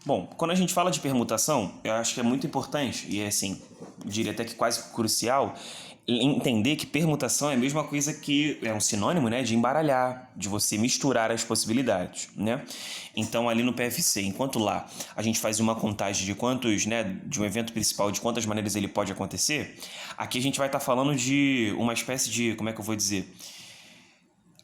Bom, quando a gente fala de permutação, eu acho que é muito importante, e é assim, diria até que quase crucial, entender que permutação é a mesma coisa que é um sinônimo, né, de embaralhar, de você misturar as possibilidades, né? Então, ali no PFC, enquanto lá a gente faz uma contagem de quantos, né, de um evento principal, de quantas maneiras ele pode acontecer, aqui a gente vai estar falando de uma espécie de, como é que eu vou dizer?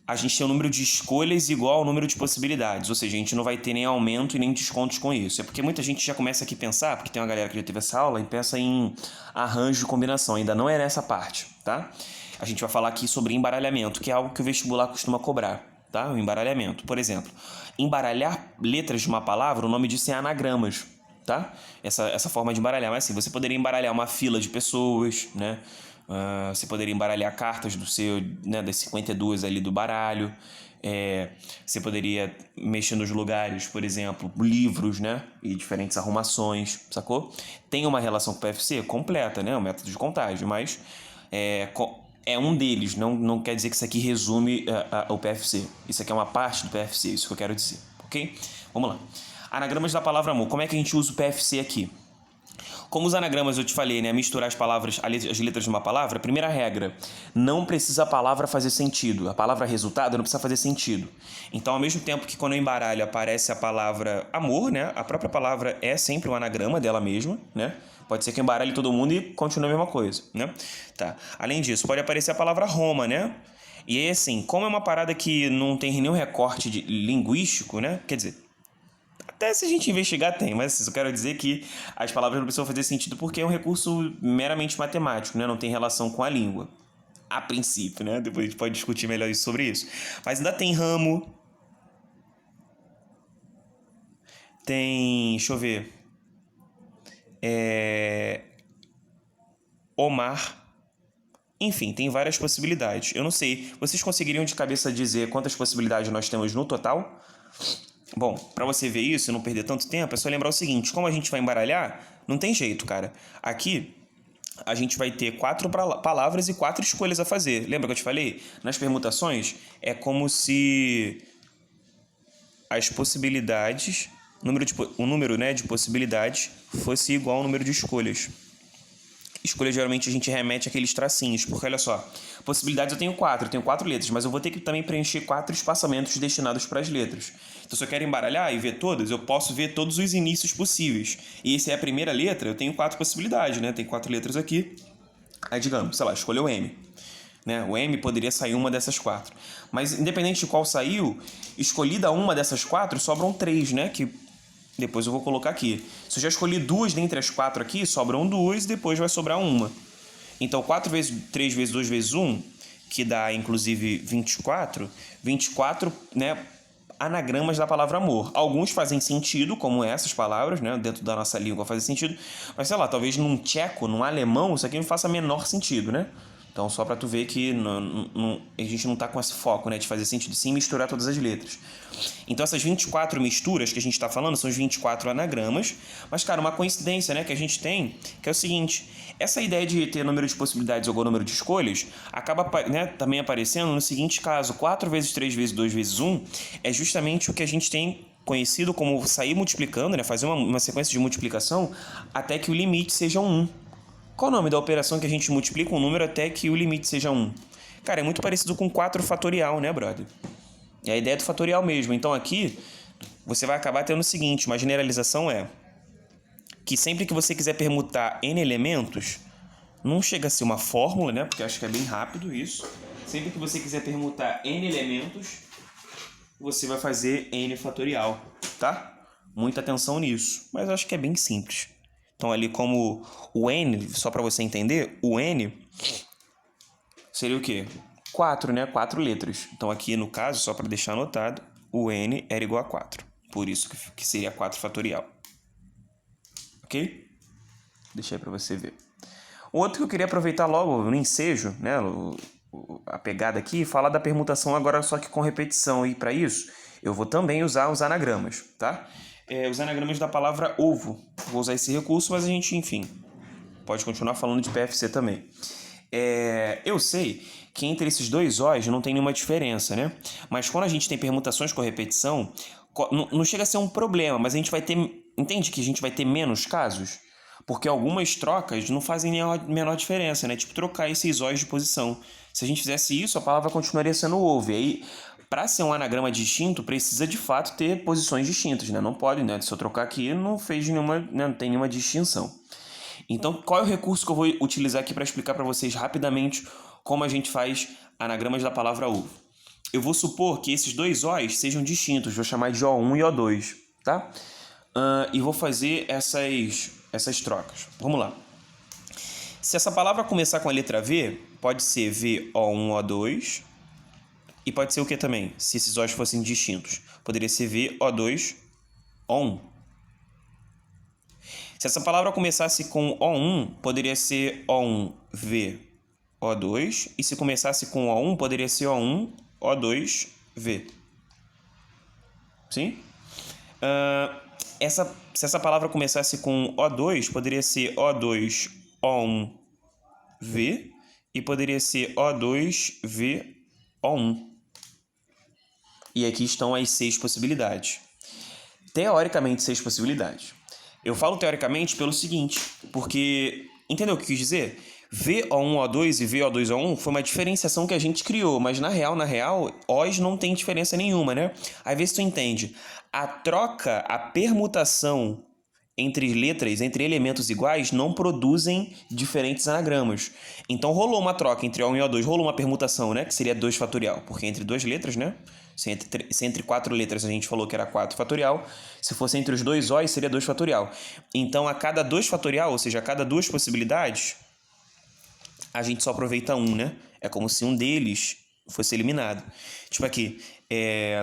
A gente tem um número de escolhas igual ao número de possibilidades, ou seja, a gente não vai ter nem aumento e nem descontos com isso. É porque muita gente já começa aqui a pensar, porque tem uma galera que já teve essa aula, e pensa em arranjo e combinação, ainda não é nessa parte, tá? A gente vai falar aqui sobre embaralhamento, que é algo que o vestibular costuma cobrar, tá? O embaralhamento. Por exemplo, embaralhar letras de uma palavra, o nome disso é anagramas, tá? Essa forma de embaralhar. Mas assim, você poderia embaralhar uma fila de pessoas, né? Você poderia embaralhar cartas do seu, né, das 52 ali do baralho. Você poderia mexer nos lugares, por exemplo, livros, né? E diferentes arrumações, sacou? Tem uma relação com o PFC completa, né? O método de contagem, mas é um deles. Não quer dizer que isso aqui resume o PFC. Isso aqui é uma parte do PFC, isso que eu quero dizer, ok? Vamos lá. Anagramas da palavra amor. Como é que a gente usa o PFC aqui? Como os anagramas eu te falei, né? Misturar as palavras, as letras de uma palavra, primeira regra, não precisa a palavra fazer sentido. A palavra resultado não precisa fazer sentido. Então, ao mesmo tempo que quando eu embaralho aparece a palavra amor, né? A própria palavra é sempre um anagrama dela mesma, né? Pode ser que eu embaralhe todo mundo e continue a mesma coisa, né? Tá. Além disso, pode aparecer a palavra Roma, né? E aí, assim, como é uma parada que não tem nenhum recorte linguístico, né? Quer dizer, até se a gente investigar tem, mas eu quero dizer que as palavras não precisam fazer sentido porque é um recurso meramente matemático, né? Não tem relação com a língua, a princípio, né? Depois a gente pode discutir melhor sobre isso. Mas ainda tem ramo, tem, deixa eu ver, Omar, enfim, tem várias possibilidades. Eu não sei, vocês conseguiriam de cabeça dizer quantas possibilidades nós temos no total? Bom, para você ver isso e não perder tanto tempo, é só lembrar o seguinte, como a gente vai embaralhar, não tem jeito, cara. Aqui, a gente vai ter 4 palavras e 4 escolhas a fazer. Lembra que eu te falei? Nas permutações, é como se as possibilidades, o número, né, de possibilidades fosse igual ao número de escolhas. Escolha, geralmente, a gente remete àqueles tracinhos, porque olha só, possibilidades eu tenho 4 letras, mas eu vou ter que também preencher 4 espaçamentos destinados para as letras. Então, se eu quero embaralhar e ver todas, eu posso ver todos os inícios possíveis. E se é a primeira letra, eu tenho 4 possibilidades, né? Tem 4 letras aqui. Aí, digamos, sei lá, escolheu o M. Né? O M poderia sair uma dessas 4. Mas, independente de qual saiu, escolhida uma dessas 4, sobram 3, né? Que depois eu vou colocar aqui. Se eu já escolhi 2 dentre as 4 aqui, sobram 2 e depois vai sobrar uma. Então, 4 vezes 3 vezes 2 vezes 1, que dá, inclusive, 24. 24, né, anagramas da palavra amor. Alguns fazem sentido, como essas palavras, né, dentro da nossa língua fazem sentido. Mas, sei lá, talvez num tcheco, num alemão, isso aqui não faça menor sentido, né? Então, só para tu ver que a gente não tá com esse foco, né, de fazer sentido, sim misturar todas as letras. Então, essas 24 misturas que a gente está falando são os 24 anagramas. Mas, cara, uma coincidência, né, que a gente tem, que é o seguinte, essa ideia de ter número de possibilidades igual ao número de escolhas acaba, né, também aparecendo no seguinte caso, 4 vezes 3 vezes 2 vezes 1 é justamente o que a gente tem conhecido como sair multiplicando, né, fazer uma sequência de multiplicação até que o limite seja 1. Qual o nome da operação que a gente multiplica um número até que o limite seja 1? Cara, é muito parecido com 4 fatorial, né, brother? É a ideia do fatorial mesmo. Então aqui, você vai acabar tendo o seguinte, uma generalização é que sempre que você quiser permutar n elementos, não chega a ser uma fórmula, né? Porque eu acho que é bem rápido isso. Sempre que você quiser permutar n elementos, você vai fazer n fatorial, tá? Muita atenção nisso. Mas eu acho que é bem simples. Então ali como o n, só para você entender, o n seria o quê? 4, né? 4 letras. Então aqui no caso, só para deixar anotado, o n era igual a 4. Por isso que seria 4 fatorial. Ok? Deixa aí para você ver. O outro que eu queria aproveitar logo no ensejo, né? A pegada aqui, e falar da permutação agora só que com repetição. E para isso, eu vou também usar os anagramas, tá? Os anagramas da palavra ovo. Vou usar esse recurso, mas a gente, enfim, pode continuar falando de PFC também. Eu sei que entre esses dois O's não tem nenhuma diferença, né? Mas quando a gente tem permutações com repetição, Não chega a ser um problema, mas a gente vai ter... Entende que a gente vai ter menos casos? Porque algumas trocas não fazem a menor diferença, né? Tipo, trocar esses óis de posição. Se a gente fizesse isso, a palavra continuaria sendo ovo. E aí, para ser um anagrama distinto, precisa de fato ter posições distintas, né? Não pode, né? Se eu trocar aqui, não fez nenhuma, né? Não tem nenhuma distinção. Então, qual é o recurso que eu vou utilizar aqui para explicar para vocês rapidamente como a gente faz anagramas da palavra ovo? Eu vou supor que esses dois O's sejam distintos, vou chamar de O1 e O2, tá? E vou fazer essas trocas. Vamos lá. Se essa palavra começar com a letra V, pode ser VO1, O2, e pode ser o que também? Se esses O's fossem distintos, poderia ser VO2, O1. Se essa palavra começasse com O1, poderia ser O1V, O2. E se começasse com O1, poderia ser O1, O2V. Sim? Se essa palavra começasse com O2, poderia ser O2, O1V. E poderia ser O2V, O1. E aqui estão as 6 possibilidades. Teoricamente, 6 possibilidades. Eu falo teoricamente pelo seguinte, porque... Entendeu o que eu quis dizer? VO1, O2 e VO2, O1 foi uma diferenciação que a gente criou, mas na real, Os não tem diferença nenhuma, né? Aí vê se tu entende. A troca, a permutação entre letras, entre elementos iguais, não produzem diferentes anagramas. Então rolou uma troca entre O1 e O2, rolou uma permutação, né? Que seria 2 fatorial, porque entre 2 letras, né? Se entre 4 letras a gente falou que era 4 fatorial, se fosse entre os dois O's seria 2 fatorial. Então, a cada 2 fatorial, ou seja, a cada 2 possibilidades, a gente só aproveita um, né? É como se um deles fosse eliminado. Tipo aqui,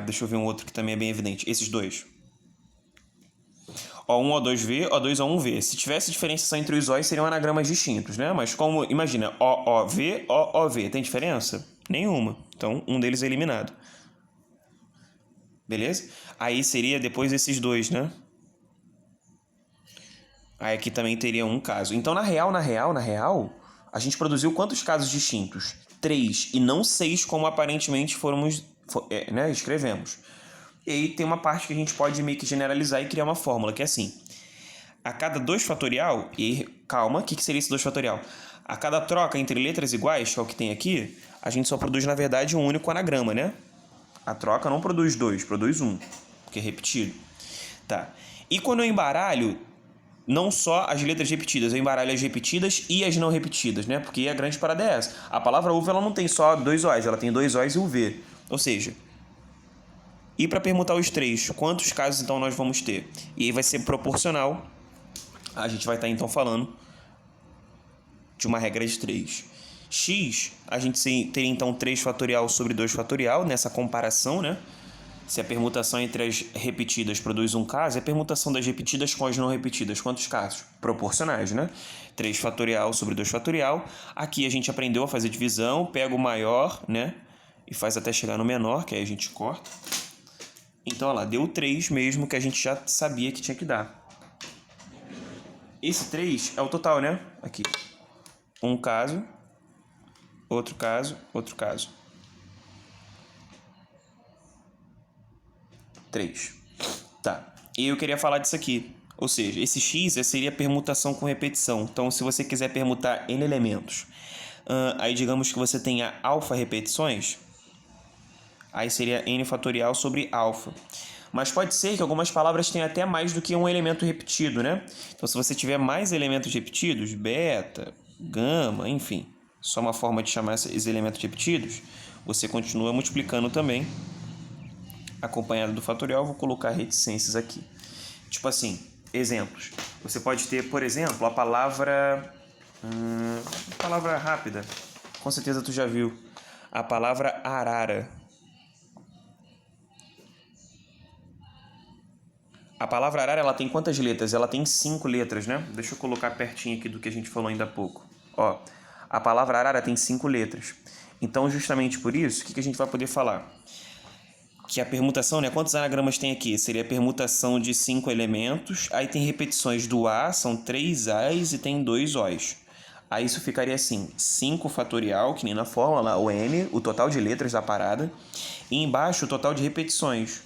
deixa eu ver um outro que também é bem evidente. Esses dois. O1, O2V, O2, O1V. Se tivesse diferenciação entre os O's, seriam anagramas distintos, né? Mas como, imagina, OOV, OOV, tem diferença? Nenhuma. Então, um deles é eliminado. Beleza? Aí seria depois esses dois, né? Aí aqui também teria um caso. Então, na real, a gente produziu quantos casos distintos? 3 e não 6, como aparentemente né, escrevemos. E aí tem uma parte que a gente pode meio que generalizar e criar uma fórmula, que é assim. A cada 2 fatorial, e calma, o que seria esse 2 fatorial? A cada troca entre letras iguais, que é o que tem aqui, a gente só produz, na verdade, um único anagrama, né? A troca não produz 2, produz 1, porque é repetido. Tá. E quando eu embaralho, não só as letras repetidas, eu embaralho as repetidas e as não repetidas, né? Porque a grande parada é essa. A palavra uva, ela não tem só 2 O's, ela tem 2 O's e o V. Ou seja, e para permutar os 3, quantos casos então nós vamos ter? E aí vai ser proporcional. A gente vai estar então falando de uma regra de 3. X, a gente teria então 3 fatorial sobre 2 fatorial, nessa comparação, né? Se a permutação entre as repetidas produz um caso, a permutação das repetidas com as não repetidas, quantos casos? Proporcionais, né? 3 fatorial sobre 2 fatorial. Aqui a gente aprendeu a fazer divisão, pega o maior, né? E faz até chegar no menor, que aí a gente corta. Então, olha lá, deu 3 mesmo, que a gente já sabia que tinha que dar. Esse 3 é o total, né? Aqui. Um caso, outro caso, outro caso. 3. Tá. E eu queria falar disso aqui. Ou seja, esse x seria permutação com repetição. Então, se você quiser permutar n elementos, aí digamos que você tenha alfa repetições, aí seria n fatorial sobre alfa. Mas pode ser que algumas palavras tenham até mais do que um elemento repetido, né? Então, se você tiver mais elementos repetidos, beta, gama, enfim, só uma forma de chamar esses elementos repetidos, você continua multiplicando também, acompanhado do fatorial. Vou colocar reticências aqui. Tipo assim, exemplos. Você pode ter, por exemplo, a palavra... palavra rápida. Com certeza tu já viu. A palavra arara. A palavra arara, ela tem quantas letras? Ela tem 5 letras, né? Deixa eu colocar pertinho aqui do que a gente falou ainda há pouco. Ó, a palavra arara tem 5 letras. Então, justamente por isso, o que a gente vai poder falar? Que a permutação, né? Quantos anagramas tem aqui? Seria a permutação de 5 elementos. Aí tem repetições do A, são 3 A's e tem 2 O's. Aí isso ficaria assim, 5 fatorial, que nem na fórmula, o N, o total de letras da parada. E embaixo, o total de repetições.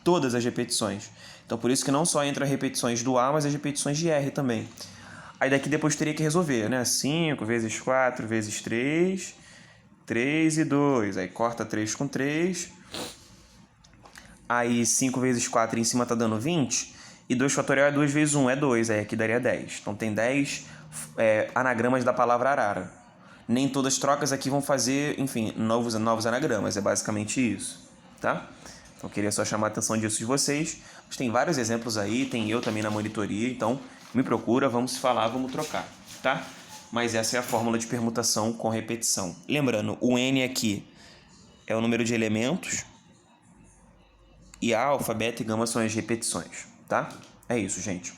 todas as repetições. Então, por isso que não só entra repetições do A, mas as repetições de R também. Aí daqui depois teria que resolver, né? 5 vezes 4 vezes 3, 3 e 2. Aí corta 3 com 3. Aí 5 vezes 4 em cima tá dando 20. E 2 fatorial é 2 vezes 1, é 2. Aí aqui daria 10. Então tem 10 anagramas da palavra arara. Nem todas as trocas aqui vão fazer, enfim, novos anagramas. É basicamente isso, tá? Então eu queria só chamar a atenção disso de vocês. Mas tem vários exemplos aí, tem eu também na monitoria. Então me procura, vamos falar, vamos trocar, tá? Mas essa é a fórmula de permutação com repetição. Lembrando, o N aqui é o número de elementos. E A, alfa, beta e gama são as repetições, tá? É isso, gente.